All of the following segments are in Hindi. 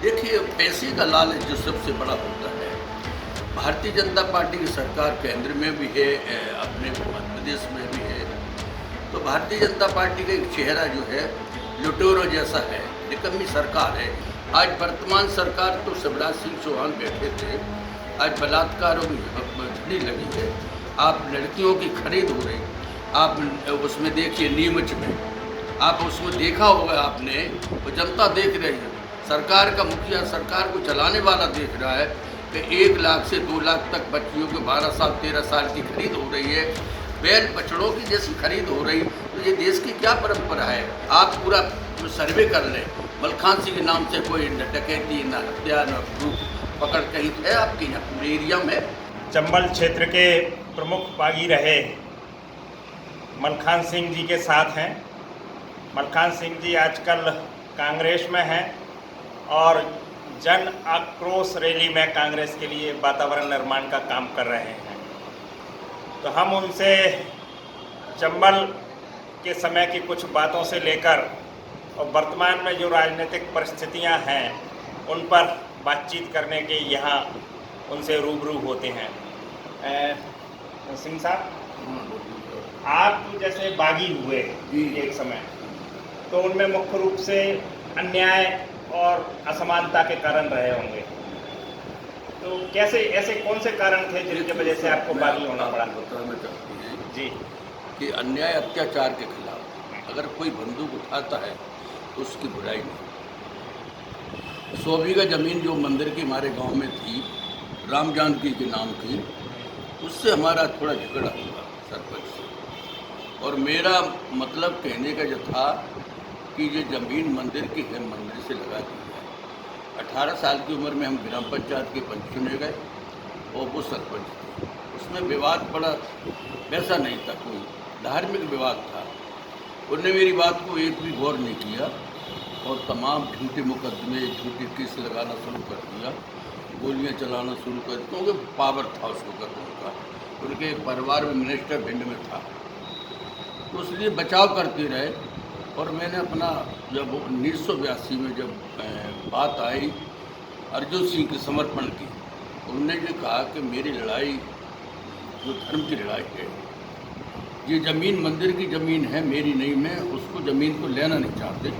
देखिए, पैसे का लालच जो सबसे बड़ा होता है। भारतीय जनता पार्टी की सरकार केंद्र में भी है, अपने मध्य प्रदेश में भी है। तो भारतीय जनता पार्टी का एक चेहरा जो है लुटेरों जैसा है, निकम्मी सरकार है। आज वर्तमान सरकार तो शिवराज सिंह चौहान बैठे थे, आज बलात्कारों की झड़ी लगी है। आप लड़कियों की खरीद हो रही, आप उसमें देखिए नीमच में, आप उसमें देखा होगा आपने, वो जनता देख रही है। सरकार का मुखिया सरकार को चलाने वाला देख रहा है कि 1 लाख से 2 लाख तक बच्चियों के 12 साल 13 साल की खरीद हो रही है, बैल बछड़ों की जैसी खरीद हो रही। तो ये देश की क्या परंपरा है? आप पूरा सर्वे कर लें, मलखान सिंह के नाम से कोई न डकैती न हत्या न पकड़ कहीं है आपके यहाँ पूरे एरिया में? चंबल क्षेत्र के प्रमुख बागी रहे मलखान सिंह जी के साथ हैं। मलखान सिंह जी आजकल कांग्रेस में हैं और जन आक्रोश रैली में कांग्रेस के लिए वातावरण निर्माण का काम कर रहे हैं। तो हम उनसे चंबल के समय की कुछ बातों से लेकर और वर्तमान में जो राजनीतिक परिस्थितियां हैं उन पर बातचीत करने के यहाँ उनसे रूबरू होते हैं। सिंह साहब, आप जैसे बागी हुए एक समय, तो उनमें मुख्य रूप से अन्याय और असमानता के कारण रहे होंगे। तो कैसे ऐसे कौन से कारण थे जिनकी वजह से आपको बागी होना पड़ा? बताना चाहती हैं जी कि अन्याय अत्याचार के खिलाफ अगर कोई बंदूक उठाता है तो उसकी बुराई नहीं। 100 बीघा जमीन जो मंदिर की हमारे गांव में थी, राम जानकी के नाम की, उससे हमारा थोड़ा झगड़ा हुआ सरपंच से। और मेरा मतलब कहने का जो था कि ये ज़मीन मंदिर की है, मंदिर से लगा दी है। 18 साल की उम्र में हम ग्राम पंचायत के पंच चुने गए और वो सरपंच थे। उसमें विवाद बड़ा वैसा नहीं था, कोई धार्मिक विवाद था। उन्होंने मेरी बात को एक भी गौर नहीं किया और तमाम झूठे मुकदमे, झूठे केस लगाना शुरू कर दिया, गोलियां चलाना शुरू कर दी, क्योंकि पावर था उसको करने का। उनके परिवार में मिनिस्टर भिंड में था, तो इसलिए बचाव करते रहे। और मैंने अपना जब 1982 में जब बात आई अर्जुन सिंह के समर्पण की, उन्होंने ये कहा कि मेरी लड़ाई जो धर्म की लड़ाई है, ये ज़मीन मंदिर की ज़मीन है, मेरी नहीं। मैं उसको ज़मीन को लेना नहीं चाहते,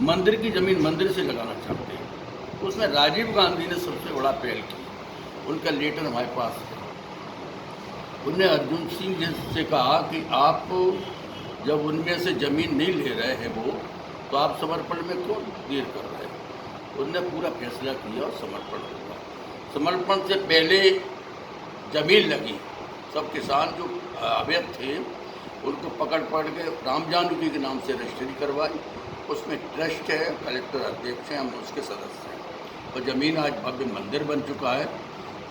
मंदिर की ज़मीन मंदिर से लगाना चाहते हैं। तो उसमें राजीव गांधी ने सबसे बड़ा पहल की, उनका लेटर हमारे पास है। उन्होंने अर्जुन सिंह जी से कहा कि आप जब उनमें से ज़मीन नहीं ले रहे हैं वो, तो आप समर्पण में क्यों देर कर रहे हैं? उनने पूरा फैसला किया और समर्पण हुआ। समर्पण से पहले ज़मीन लगी, सब किसान जो अवैध थे उनको पकड़ के राम जानकी के नाम से रजिस्ट्री करवाई। उसमें ट्रस्ट है, कलेक्टर अध्यक्ष हैं, हम उसके सदस्य हैं। और ज़मीन आज भव्य मंदिर बन चुका है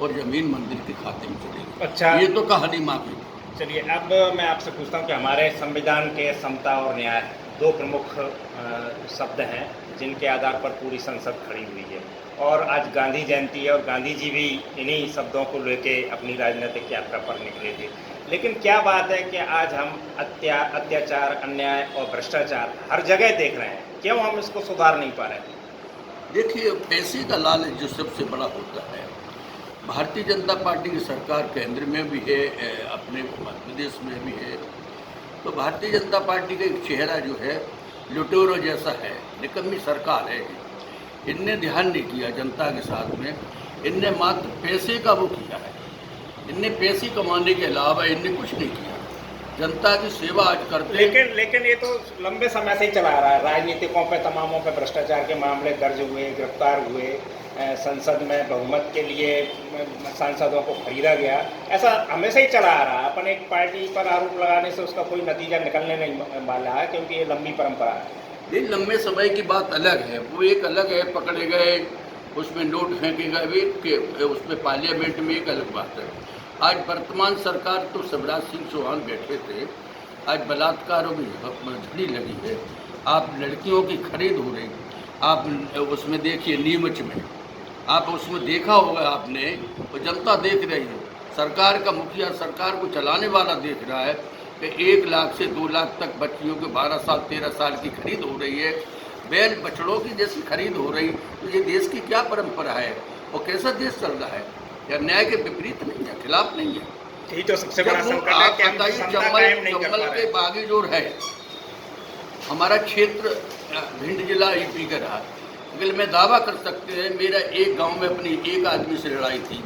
और ज़मीन मंदिर के खाते में चलेगी। अच्छा, ये तो कहानी माफी। चलिए अब मैं आपसे पूछता हूँ कि हमारे संविधान के समता और न्याय दो प्रमुख शब्द हैं जिनके आधार पर पूरी संसद खड़ी हुई है, और आज गांधी जयंती है और गांधी जी भी इन्हीं शब्दों को लेके अपनी राजनीतिक यात्रा पर निकले थे। लेकिन क्या बात है कि आज हम अत्याचार, अन्याय और भ्रष्टाचार हर जगह देख रहे हैं, क्यों हम इसको सुधार नहीं पा रहे? देखिए, पैसे का लालच जो सबसे बड़ा होता है। भारतीय जनता पार्टी की सरकार केंद्र में भी है, अपने मध्य प्रदेश में भी है। तो भारतीय जनता पार्टी का एक चेहरा जो है लुटेरों जैसा है, निकम्मी सरकार है। इनने ध्यान नहीं किया जनता के साथ में, इनने मात्र पैसे का वो किया है। इनने पैसे कमाने के अलावा इनने कुछ नहीं किया, जनता की सेवा आज करते। लेकिन ये तो लंबे समय से ही चला आ रहा है। राजनीतिकों पे, तमामों पे भ्रष्टाचार के मामले दर्ज हुए, गिरफ्तार हुए, संसद में बहुमत के लिए सांसदों को खरीदा गया, ऐसा हमेशा ही चला आ रहा है। अपन एक पार्टी पर आरोप लगाने से उसका कोई नतीजा निकलने नहीं वाला है, क्योंकि ये लंबी परंपरा है। ये लंबे समय की बात अलग है, वो एक अलग है। पकड़े गए, उसमें नोट फेंके गए, उसमें पार्लियामेंट में एक अलग बात है। आज वर्तमान सरकार तो शिवराज सिंह चौहान बैठे थे, आज बलात्कारों की झड़ी लगी है, आप लड़कियों की खरीद हो रही, आप उसमें देखिए नीमच में, आप उसमें देखा होगा आपने, वो जनता देख रही है। सरकार का मुखिया सरकार को चलाने वाला देख रहा है कि 1 लाख से 2 लाख तक बच्चियों के 12 साल 13 साल की खरीद हो रही है, बैल बछड़ों की जैसी खरीद हो रही, तो ये देश की क्या परंपरा है और कैसा देश चल रहा है? या न्याय के विपरीत नहीं है, खिलाफ नहीं है? यही तो सबसे जब बड़ा वो संकट है आप कि हम बताइए, क्षमता कायम नहीं कर चंबल पा के रहे। बागीजोर है हमारा क्षेत्र, भिंड जिला यूपी का रहा, लेकिन मैं दावा कर सकते हैं मेरा एक गांव में अपनी एक आदमी से लड़ाई थी।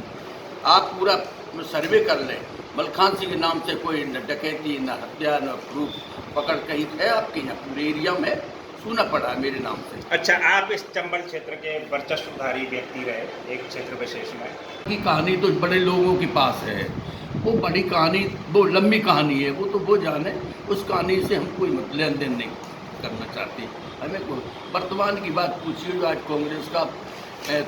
आप पूरा सर्वे कर लें, मलखान सिंह के नाम से कोई न डकैती, न हत्या, न प्रूफ पकड़ कहीं है आपके यहाँ पूरे एरिया में? सुना पड़ा है मेरे नाम से। अच्छा, आप इस चंबल क्षेत्र के वर्चस्वधारी व्यक्ति रहे एक क्षेत्र विशेष में। की कहानी तो बड़े लोगों के पास है, वो बड़ी कहानी, वो लंबी कहानी है, वो तो वो जाने। उस कहानी से हम कोई लेन देन नहीं करना चाहते। हमें वर्तमान की बात पूछिए, जो आज कांग्रेस का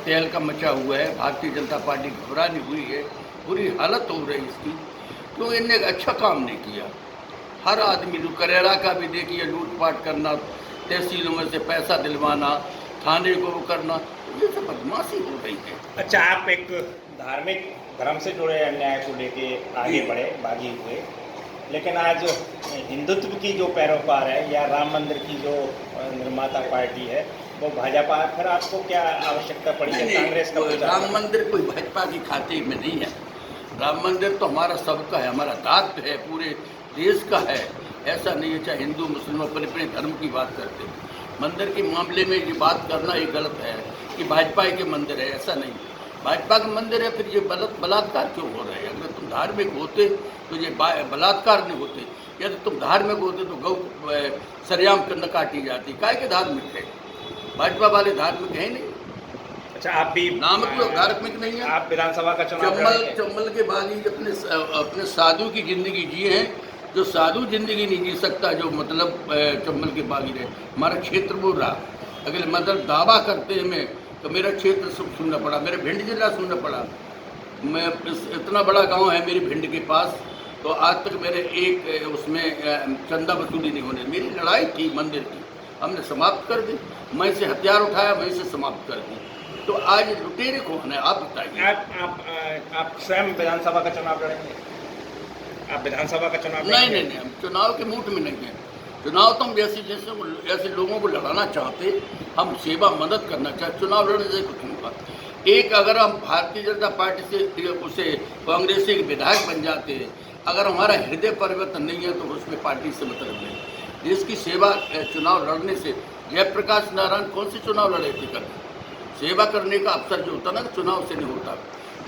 तेल का मचा हुआ है, भारतीय जनता पार्टी घबरानी हुई है, बुरी हालत हो रही इसकी, क्यों इनने एक अच्छा काम नहीं किया। हर आदमी जो करेरा का भी देखिए, लूटपाट करना, तहसीलों में से पैसा दिलवाना, थाने को वो करना, ये सब बदमाशी हो रही है। अच्छा, आप एक धार्मिक धर्म से जुड़े अन्याय को लेके आगे बढ़े, बागी हुए, लेकिन आज हिंदुत्व की जो पैरोकार है या राम मंदिर की जो निर्माता पार्टी है वो भाजपा है, फिर आपको क्या आवश्यकता पड़ी है कांग्रेस का? राम मंदिर कोई भाजपा की खातिर में नहीं है। राम मंदिर तो हमारा सबका है, हमारा दायित्व है, पूरे देश का है। ऐसा नहीं है, चाहे हिंदू मुस्लिम अपने अपने धर्म की बात करते हैं। मंदिर के मामले में ये बात करना ये गलत है कि भाजपा के मंदिर है, ऐसा नहीं। भाजपा का मंदिर है, फिर ये बलात्कार क्यों हो रहे हैं? अगर तुम धार्मिक होते तो ये बलात्कार नहीं होते। यदि तुम धार्मिक होते तो गौ सरेआम न काटी जाती। काय के धार्मिक है? भाजपा वाले धार्मिक है नहीं। अच्छा, आप भी नाम तो धार्मिक नहीं है। आप विधानसभा का चुनाव लड़ेंगे? चंबल के बागी अपने साधु की जिंदगी जिए हैं, जो साधु जिंदगी नहीं जी सकता, जो मतलब चंबल के बागी रहे। हमारा क्षेत्र वो रहा, अगर मतलब दावा करते हैं मैं, तो मेरा क्षेत्र सुनना पड़ा, मेरे भिंड जिला सुनना पड़ा। मैं इतना बड़ा गांव है मेरी भिंड के पास, तो आज तक मेरे एक उसमें चंदा वसूली नहीं होने। मेरी लड़ाई थी मंदिर की, हमने समाप्त कर दी। मैं से हथियार उठाया, मैं से समाप्त कर दी। तो आज लुटेरे कौन है, आप बताइए। आप स्वयं विधानसभा का चुनाव लड़ेंगे? आप विधानसभा का चुनाव नहीं नहीं नहीं, हम चुनाव के मूड में नहीं है। चुनाव तो हम ऐसे लोगों को लड़ाना चाहते, हम सेवा मदद करना चाहते। चुनाव लड़ने से कुछ नहीं होगा। एक अगर हम भारतीय जनता पार्टी से उसे कांग्रेस से विधायक बन जाते हैं, अगर हमारा हृदय परिवर्तन नहीं है तो उसमें पार्टी से मतलब नहीं। देश की सेवा चुनाव लड़ने से, जयप्रकाश नारायण कौन से चुनाव लड़े थे? कर सेवा करने का अवसर जो होता ना, चुनाव से नहीं होता।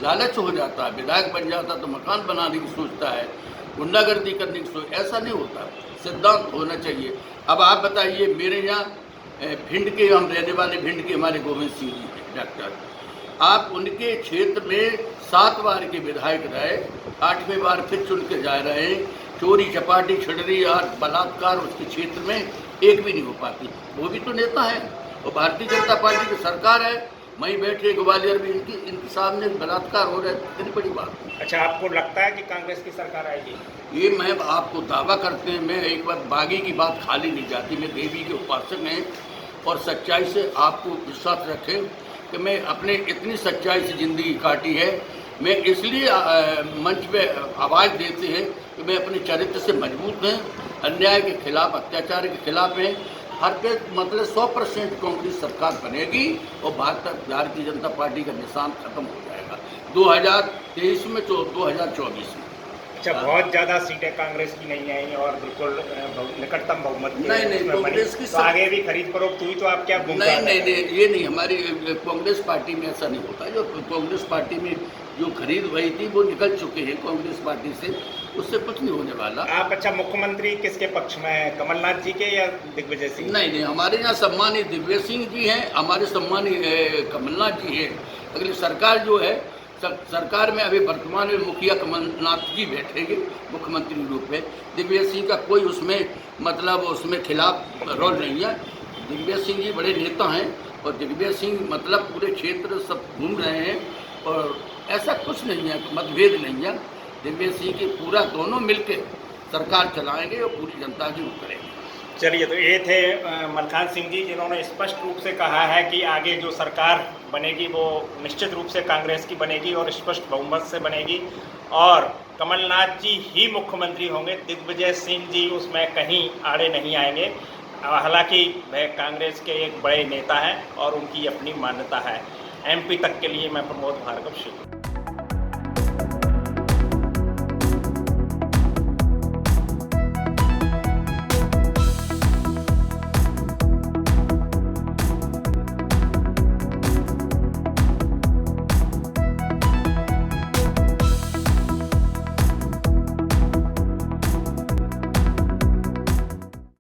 लालच हो जाता है, विधायक बन जाता तो मकान बनाने की सोचता है, गुंडागर्दी करने की सोच, ऐसा नहीं होता। सिद्धांत होना चाहिए। अब आप बताइए, मेरे यहाँ भिंड के, हम रहने वाले भिंड के हमारे गोविंद सिंह जी हैं डॉक्टर, आप उनके क्षेत्र में 7 बार के विधायक रहे, 8वें बार फिर चुन के जा रहे हैं। चोरी चपाटी छिड़री और बलात्कार उसके क्षेत्र में एक भी नहीं हो पाती। वो भी तो नेता है, और भारतीय जनता पार्टी की सरकार है। वहीं बैठे ग्वालियर में इनके सामने बलात्कार हो रहा है, कितनी बड़ी बात है। अच्छा, आपको लगता है कि कांग्रेस की सरकार आएगी? ये मैं आपको दावा करते हैं, मैं एक बार बागी की बात खाली नहीं जाती। मैं देवी के उपासक हैं, और सच्चाई से आपको विश्वास रखें कि मैं अपने इतनी सच्चाई से ज़िंदगी काटी है। मैं इसलिए मंच पे आवाज़ देते हैं कि मैं अपने चरित्र से मजबूत हैं, अन्याय के खिलाफ, अत्याचार के खिलाफ हैं। हर पे मतलब 100% कांग्रेस सरकार बनेगी, और भारतीय जनता पार्टी का निशान खत्म हो जाएगा 2023 में, 2024 में। अच्छा, बहुत ज़्यादा सीटें कांग्रेस की नहीं आई और बिल्कुल निकटतम बहुमत नहीं कांग्रेस की तो आगे भी खरीद फरोख्त हुई, तो आप क्या नहीं, ये नहीं। हमारी कांग्रेस पार्टी में ऐसा नहीं होता। जो कांग्रेस पार्टी में जो खरीद हुई थी वो निकल चुके हैं कांग्रेस पार्टी से, उससे कुछ नहीं होने वाला। आप अच्छा, मुख्यमंत्री किसके पक्ष में है, कमलनाथ जी के या दिग्विजय सिंह? नहीं, हमारे यहाँ सम्मानित दिग्विजय सिंह जी हैं, हमारे सम्मानित कमलनाथ जी हैं। अगली सरकार जो है, सरकार में अभी वर्तमान में मुखिया कमलनाथ जी बैठेंगे मुख्यमंत्री रूप में। दिग्विजय सिंह का कोई उसमें मतलब उसमें खिलाफ रोल नहीं है। दिग्विजय सिंह जी बड़े नेता हैं, और दिग्विजय सिंह मतलब पूरे क्षेत्र सब घूम रहे हैं, और ऐसा कुछ नहीं है, मतभेद नहीं है। दिग्विजय सिंह की पूरा दोनों मिलकर सरकार चलाएंगे और पूरी जनता की वो करेंगे। चलिए, तो ये थे मलखान सिंह जी, जिन्होंने स्पष्ट रूप से कहा है कि आगे जो सरकार बनेगी वो निश्चित रूप से कांग्रेस की बनेगी और स्पष्ट बहुमत से बनेगी, और कमलनाथ जी ही मुख्यमंत्री होंगे, दिग्विजय सिंह जी उसमें कहीं आड़े नहीं आएंगे। हालांकि वह कांग्रेस के एक बड़े नेता हैं और उनकी अपनी मान्यता है। एमपी तक के लिए मैं प्रमोद भार्गव शुक्ला।